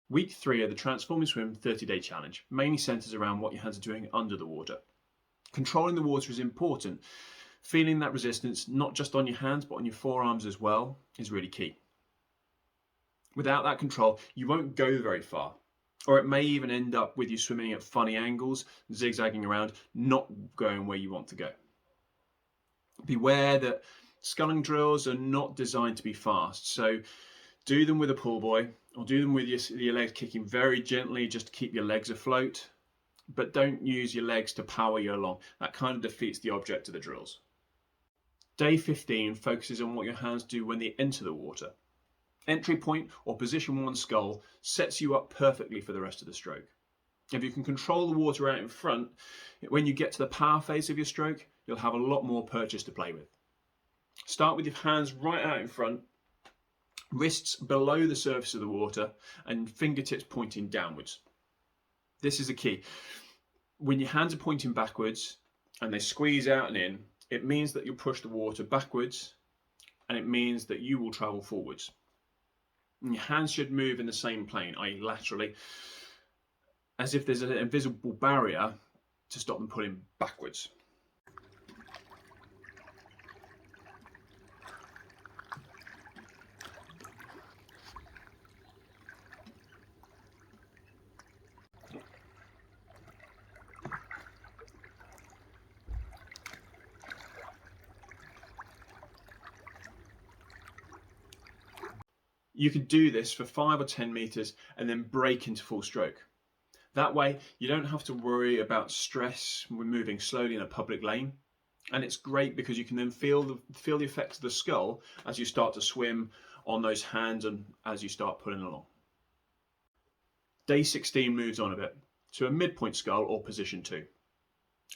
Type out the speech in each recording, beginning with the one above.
Week 3 of the Transforming Swim 30-day challenge mainly centres around what your hands are doing under the water. Controlling the water is important. Feeling that resistance, not just on your hands, but on your forearms as well, is really key. Without that control, you won't go very far, or it may even end up with you swimming at funny angles, zigzagging around, not going where you want to go. Beware that sculling drills are not designed to be fast, so do them with a pull buoy or do them with your legs kicking very gently just to keep your legs afloat, but don't use your legs to power you along. That kind of defeats the object of the drills. Day 15 focuses on what your hands do when they enter the water. Entry point or position 1 scull sets you up perfectly for the rest of the stroke. If you can control the water out in front, when you get to the power phase of your stroke, you'll have a lot more purchase to play with. Start with your hands right out in front, wrists below the surface of the water and fingertips pointing downwards. This is the key. When your hands are pointing backwards and they squeeze out and in, it means that you'll push the water backwards and it means that you will travel forwards. And your hands should move in the same plane, i.e. laterally, as if there's an invisible barrier to stop them pulling backwards. You could do this for 5 or 10 meters and then break into full stroke. That way, you don't have to worry about stress when moving slowly in a public lane. And it's great because you can then feel the effects of the scull as you start to swim on those hands and as you start pulling along. Day 16 moves on a bit to a midpoint scull or position 2.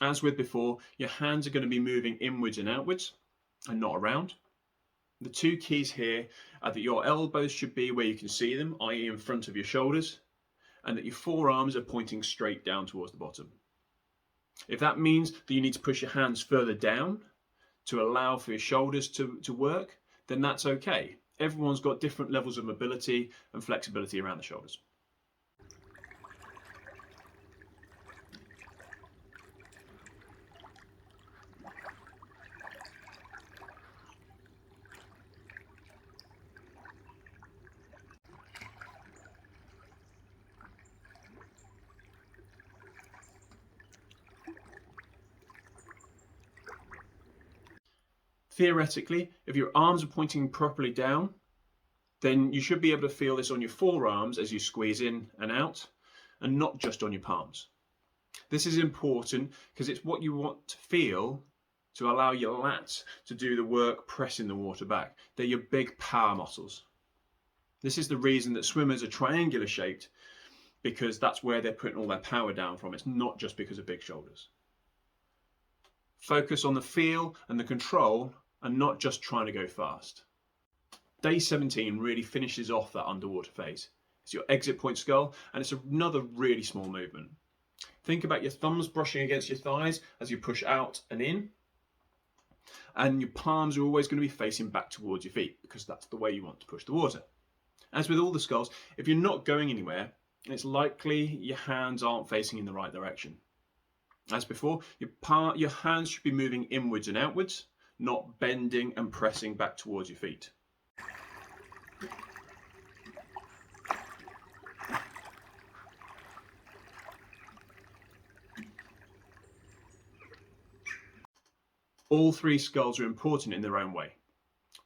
As with before, your hands are going to be moving inwards and outwards and not around. The two keys here are that your elbows should be where you can see them, i.e. in front of your shoulders, and that your forearms are pointing straight down towards the bottom. If that means that you need to push your hands further down to allow for your shoulders to work, then that's okay. Everyone's got different levels of mobility and flexibility around the shoulders. Theoretically, if your arms are pointing properly down, then you should be able to feel this on your forearms as you squeeze in and out, and not just on your palms. This is important because it's what you want to feel to allow your lats to do the work pressing the water back. They're your big power muscles. This is the reason that swimmers are triangular shaped, because that's where they're putting all their power down from. It's not just because of big shoulders. Focus on the feel and the control and not just trying to go fast. Day 17 really finishes off that underwater phase. It's your exit point scull, and it's another really small movement. Think about your thumbs brushing against your thighs as you push out and in, and your palms are always going to be facing back towards your feet because that's the way you want to push the water. As with all the sculls, if you're not going anywhere, it's likely your hands aren't facing in the right direction. As before, your hands should be moving inwards and outwards, not bending and pressing back towards your feet. All three sculls are important in their own way.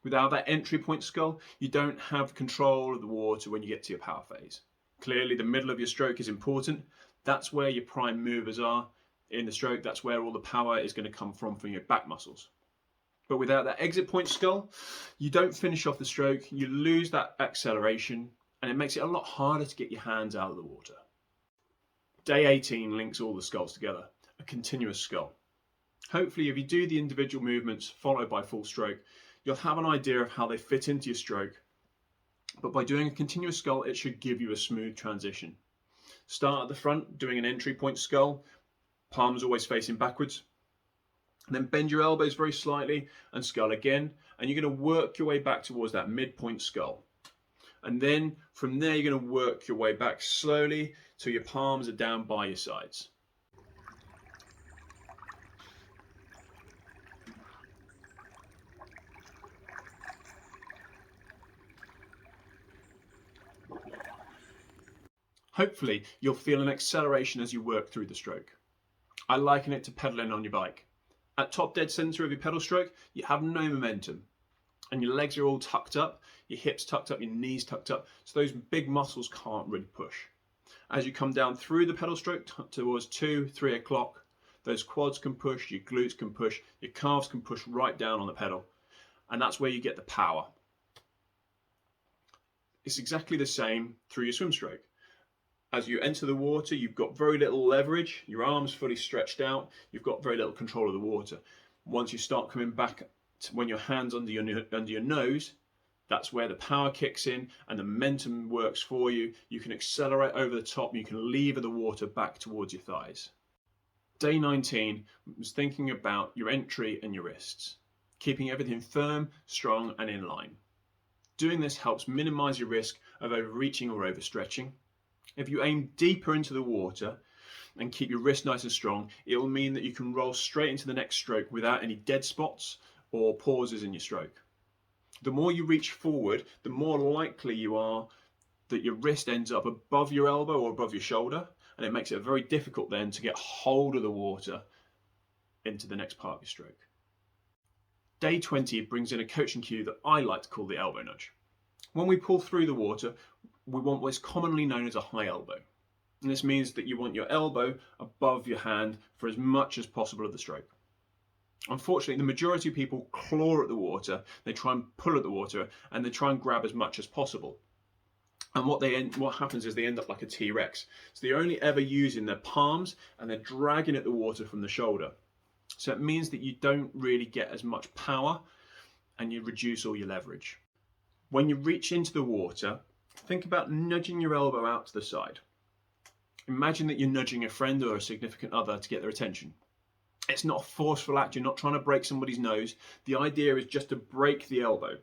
Without that entry point scull, you don't have control of the water when you get to your power phase. Clearly, the middle of your stroke is important. That's where your prime movers are in the stroke. That's where all the power is going to come from your back muscles. But without that exit point scull, you don't finish off the stroke, you lose that acceleration, and it makes it a lot harder to get your hands out of the water. Day 18 links all the sculls together, a continuous scull. Hopefully, if you do the individual movements followed by full stroke, you'll have an idea of how they fit into your stroke. But by doing a continuous scull, it should give you a smooth transition. Start at the front, doing an entry point scull, palms always facing backwards. Then bend your elbows very slightly and scull again, and you're going to work your way back towards that midpoint scull. And then from there, you're going to work your way back slowly till your palms are down by your sides. Hopefully, you'll feel an acceleration as you work through the stroke. I liken it to pedaling on your bike. At top dead center of your pedal stroke, you have no momentum and your legs are all tucked up, your hips tucked up, your knees tucked up, so those big muscles can't really push. As you come down through the pedal stroke towards 2, 3 o'clock, those quads can push, your glutes can push, your calves can push right down on the pedal, and that's where you get the power. It's exactly the same through your swim stroke. As you enter the water, you've got very little leverage, your arms fully stretched out, you've got very little control of the water. Once you start coming back to when your hands under your nose, that's where the power kicks in and the momentum works for you. You can accelerate over the top, you can lever the water back towards your thighs. Day 19 was thinking about your entry and your wrists, keeping everything firm, strong and in line. Doing this helps minimize your risk of overreaching or overstretching. If you aim deeper into the water and keep your wrist nice and strong, it will mean that you can roll straight into the next stroke without any dead spots or pauses in your stroke. The more you reach forward, the more likely you are that your wrist ends up above your elbow or above your shoulder, and it makes it very difficult then to get hold of the water into the next part of your stroke. Day 20 brings in a coaching cue that I like to call the elbow nudge. When we pull through the water, we want what's commonly known as a high elbow. And this means that you want your elbow above your hand for as much as possible of the stroke. Unfortunately, the majority of people claw at the water, they try and pull at the water, and they try and grab as much as possible. And what happens is they end up like a T-Rex. So they're only ever using their palms and they're dragging at the water from the shoulder. So it means that you don't really get as much power and you reduce all your leverage. When you reach into the water, think about nudging your elbow out to the side. Imagine that you're nudging a friend or a significant other to get their attention. It's not a forceful act, you're not trying to break somebody's nose. The idea is just to break the elbow.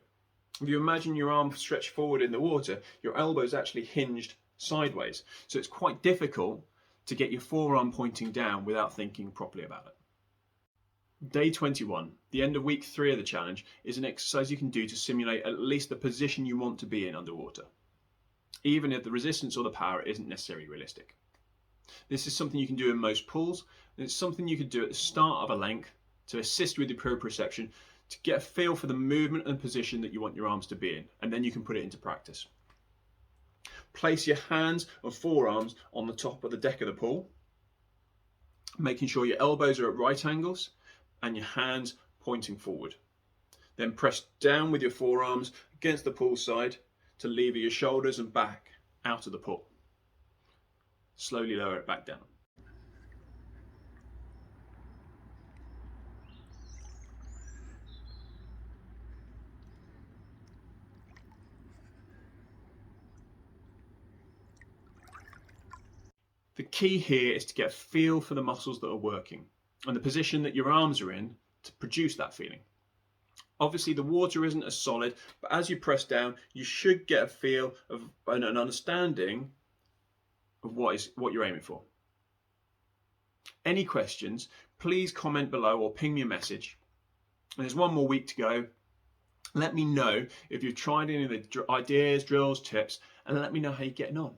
If you imagine your arm stretched forward in the water, your elbow is actually hinged sideways. So it's quite difficult to get your forearm pointing down without thinking properly about it. Day 21, the end of week 3 of the challenge, is an exercise you can do to simulate at least the position you want to be in underwater, even if the resistance or the power isn't necessarily realistic. This is something you can do in most pools, and it's something you could do at the start of a length to assist with the proprioception, to get a feel for the movement and position that you want your arms to be in, and then you can put it into practice. Place your hands and forearms on the top of the deck of the pool, making sure your elbows are at right angles and your hands pointing forward. Then press down with your forearms against the pool side to lever your shoulders and back out of the pool. Slowly lower it back down. The key here is to get a feel for the muscles that are working and the position that your arms are in to produce that feeling. Obviously the water isn't as solid, but as you press down, you should get a feel of an understanding of what you're aiming for. Any questions, please comment below or ping me a message. And there's one more week to go. Let me know if you've tried any of the ideas, drills, tips, and let me know how you're getting on.